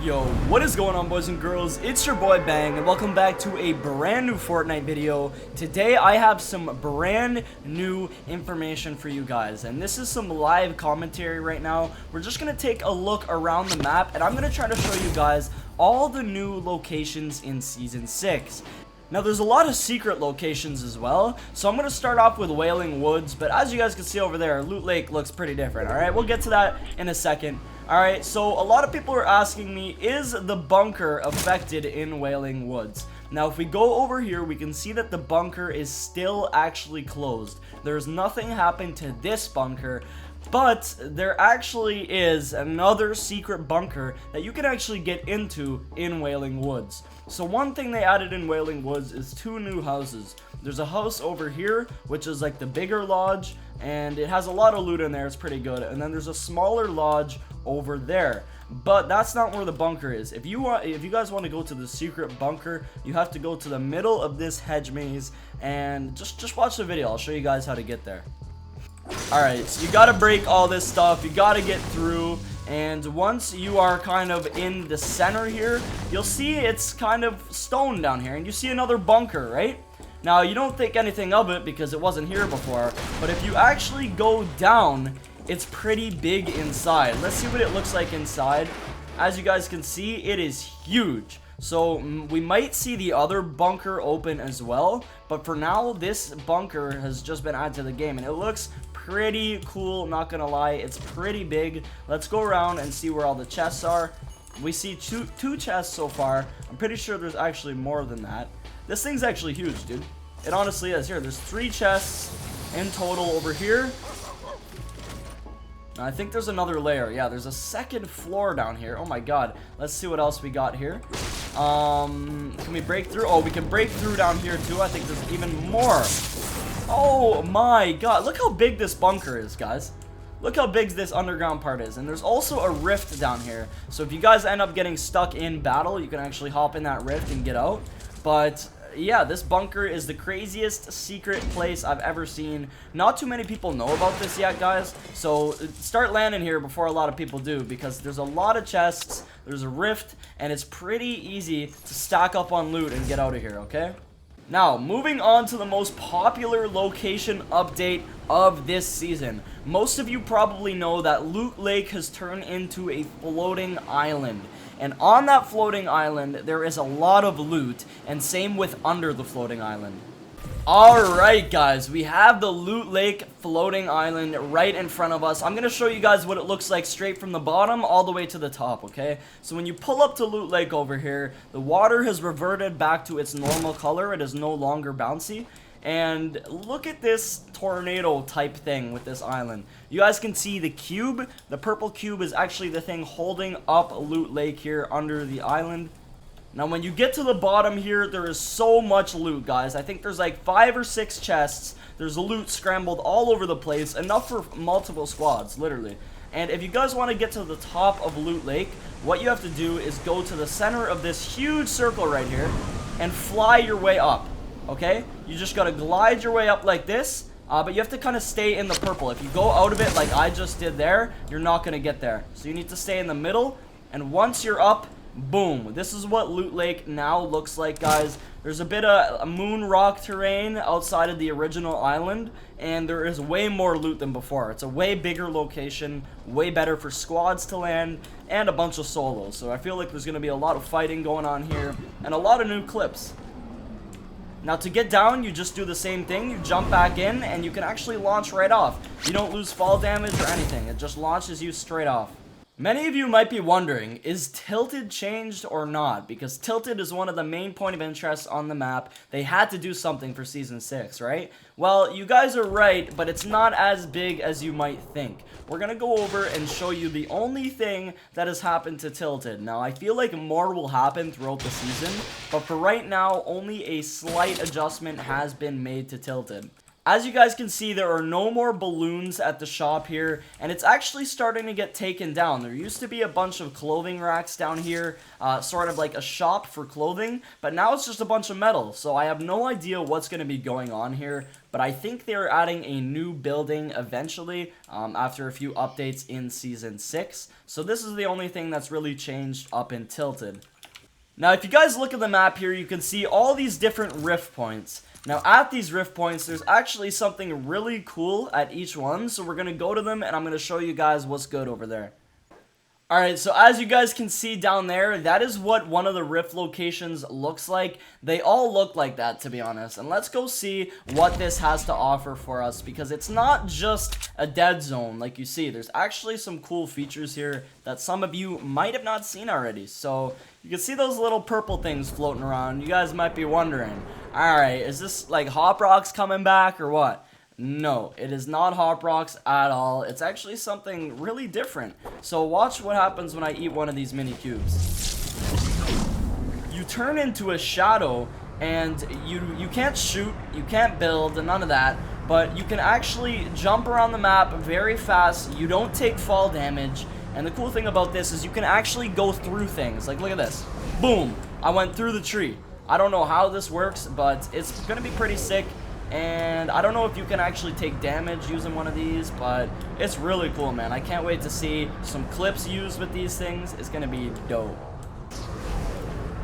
Yo, what is going on, boys and girls? It's your boy Bang, and welcome back to a brand new Fortnite video. Today I have some brand new information for you guys, and this is some live commentary right now. We're just gonna take a look around the map, and I'm gonna try to show you guys all the new locations in Season 6. Now, there's a lot of secret locations as well, so I'm going to start off with Wailing Woods, but as you guys can see over there, Loot Lake looks pretty different, alright? We'll get to that in a second. Alright, so a lot of people are asking me, is the bunker affected in Wailing Woods? Now, if we go over here, we can see that the bunker is still actually closed. There's nothing happened to this bunker, but there actually is another secret bunker that you can actually get into in Wailing Woods. So one thing they added in Wailing Woods is 2 new houses. There's a house over here, which is like the bigger lodge, and it has a lot of loot in there. It's pretty good. And then there's a smaller lodge over there. But that's not where the bunker is. If you guys want to go to the secret bunker, you have to go to the middle of this hedge maze, and just watch the video. I'll show you guys how to get there. Alright, so you gotta break all this stuff, you gotta get through, and once you are kind of in the center here, you'll see it's kind of stone down here, and you see another bunker, right? Now, you don't think anything of it because it wasn't here before, but if you actually go down, it's pretty big inside. Let's see what it looks like inside. As you guys can see, it is huge. So we might see the other bunker open as well, but for now, this bunker has just been added to the game, and it looks pretty cool, not gonna lie. It's pretty big. Let's go around and see where all the chests are. We see two chests so far. I'm pretty sure there's actually more than that. This thing's actually huge, dude. It honestly is. Here, there's 3 chests in total over here. I think there's another layer. Yeah, there's a second floor down here. Oh my god. Let's see what else we got here. Can we break through? Oh, we can break through down here too. I think there's even more. Oh my god. Look how big this bunker is, guys. Look how big this underground part is. And there's also a rift down here. So if you guys end up getting stuck in battle, you can actually hop in that rift and get out. But yeah, this bunker is the craziest secret place I've ever seen. Not too many people know about this yet, guys. So start landing here before a lot of people do, because there's a lot of chests, there's a rift, and it's pretty easy to stack up on loot and get out of here, okay? Now, moving on to the most popular location update of this season. Most of you probably know that Loot Lake has turned into a floating island. And on that floating island, there is a lot of loot, and same with under the floating island. Alright guys, we have the Loot Lake floating island right in front of us. I'm going to show you guys what it looks like straight from the bottom all the way to the top, okay? So when you pull up to Loot Lake over here, the water has reverted back to its normal color. It is no longer bouncy. And look at this tornado type thing with this island. You guys can see the cube. The purple cube is actually the thing holding up Loot Lake here under the island. Now, when you get to the bottom here, there is so much loot, guys. I think there's like 5 or 6 chests. There's loot scrambled all over the place. Enough for multiple squads, literally. And if you guys want to get to the top of Loot Lake, what you have to do is go to the center of this huge circle right here and fly your way up, okay? You just got to glide your way up like this, but you have to kind of stay in the purple. If you go out of it like I just did there, you're not going to get there. So you need to stay in the middle, and once you're up, boom. This is what Loot Lake now looks like, guys. There's a bit of a moon rock terrain outside of the original island, and there is way more loot than before. It's a way bigger location, way better for squads to land, and a bunch of solos. So I feel like there's going to be a lot of fighting going on here, and a lot of new clips. Now, to get down, you just do the same thing. You jump back in, and you can actually launch right off. You don't lose fall damage or anything. It just launches you straight off. Many of you might be wondering, is Tilted changed or not? Because Tilted is one of the main point of interest on the map. They had to do something for Season 6, right? Well, you guys are right, but it's not as big as you might think. We're going to go over and show you the only thing that has happened to Tilted. Now, I feel like more will happen throughout the season, but for right now, only a slight adjustment has been made to Tilted. As you guys can see, there are no more balloons at the shop here, and it's actually starting to get taken down. There used to be a bunch of clothing racks down here, sort of like a shop for clothing, but now it's just a bunch of metal. So I have no idea what's going to be going on here, but I think they're adding a new building eventually, after a few updates in Season 6. So this is the only thing that's really changed up in Tilted. Now, if you guys look at the map here, you can see all these different rift points. Now, at these rift points, there's actually something really cool at each one, so we're going to go to them, and I'm going to show you guys what's good over there. Alright, so as you guys can see down there, that is what one of the rift locations looks like. They all look like that, to be honest. And let's go see what this has to offer for us, because it's not just a dead zone like you see. There's actually some cool features here that some of you might have not seen already. So you can see those little purple things floating around. You guys might be wondering, alright, is this like Hop Rocks coming back or what? No, it is not Hop Rocks at all. It's actually something really different. So watch what happens when I eat one of these mini cubes. You turn into a shadow, and you can't shoot, you can't build, none of that. But you can actually jump around the map very fast. You don't take fall damage. And the cool thing about this is you can actually go through things. Like, look at this. Boom! I went through the tree. I don't know how this works, but it's going to be pretty sick. And I don't know if you can actually take damage using one of these, but it's really cool, man. I can't wait to see some clips used with these things. It's going to be dope.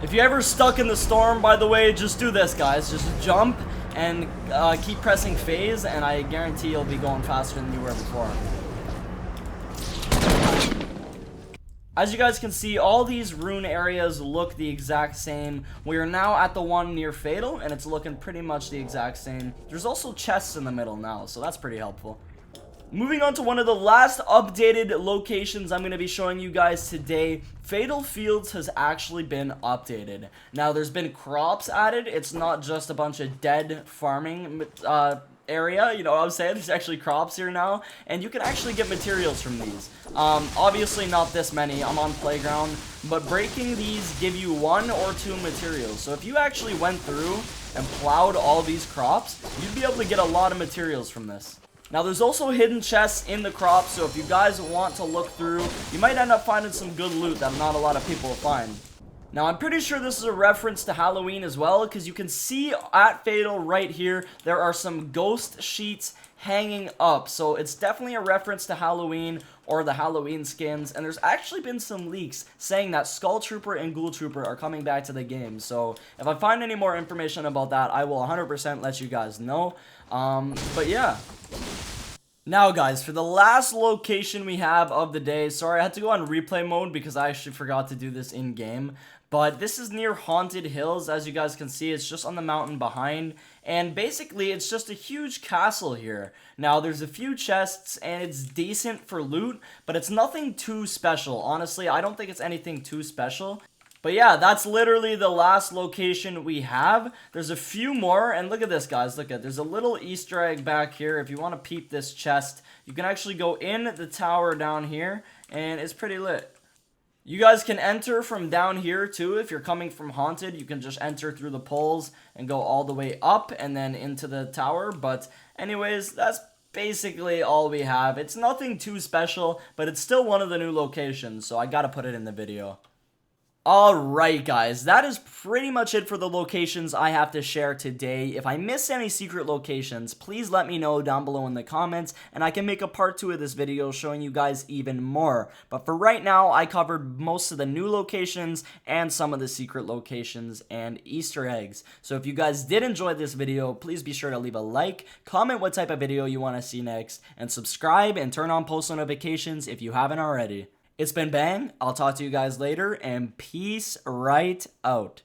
If you're ever stuck in the storm, by the way, just do this, guys. Just jump and keep pressing phase, and I guarantee you'll be going faster than you were before. As you guys can see, all these rune areas look the exact same. We are now at the one near Fatal, and it's looking pretty much the exact same. There's also chests in the middle now, so that's pretty helpful. Moving on to one of the last updated locations I'm going to be showing you guys today. Fatal Fields has actually been updated. Now, there's been crops added. It's not just a bunch of dead farming area, you know what I'm saying? There's actually crops here now, and you can actually get materials from these. Obviously not this many. I'm on Playground, but breaking these give you 1 or 2 materials. So if you actually went through and plowed all these crops, you'd be able to get a lot of materials from this. Now, there's also hidden chests in the crops, so if you guys want to look through, you might end up finding some good loot that not a lot of people will find. Now, I'm pretty sure this is a reference to Halloween as well, because you can see at Fatal right here, there are some ghost sheets hanging up. So it's definitely a reference to Halloween or the Halloween skins. And there's actually been some leaks saying that Skull Trooper and Ghoul Trooper are coming back to the game. So if I find any more information about that, I will 100% let you guys know. But yeah. Now, guys, for the last location we have of the day, sorry, I had to go on replay mode because I actually forgot to do this in-game, but this is near Haunted Hills. As you guys can see, it's just on the mountain behind, and basically, it's just a huge castle here. Now, there's a few chests, and it's decent for loot, but it's nothing too special. Honestly, I don't think it's anything too special. But yeah, that's literally the last location we have. There's a few more, and look at this, guys. Look at, there's a little Easter egg back here. If you want to peep this chest, you can actually go in the tower down here, and it's pretty lit. You guys can enter from down here, too. If you're coming from Haunted, you can just enter through the poles and go all the way up and then into the tower. But anyways, that's basically all we have. It's nothing too special, but it's still one of the new locations, so I gotta put it in the video. Alright, guys, that is pretty much it for the locations I have to share today. If I miss any secret locations, please let me know down below in the comments, and I can make a part 2 of this video showing you guys even more. But for right now, I covered most of the new locations and some of the secret locations and Easter eggs. So if you guys did enjoy this video, please be sure to leave a like, comment what type of video you want to see next, and subscribe and turn on post notifications if you haven't already. It's been Bang, I'll talk to you guys later, and peace right out.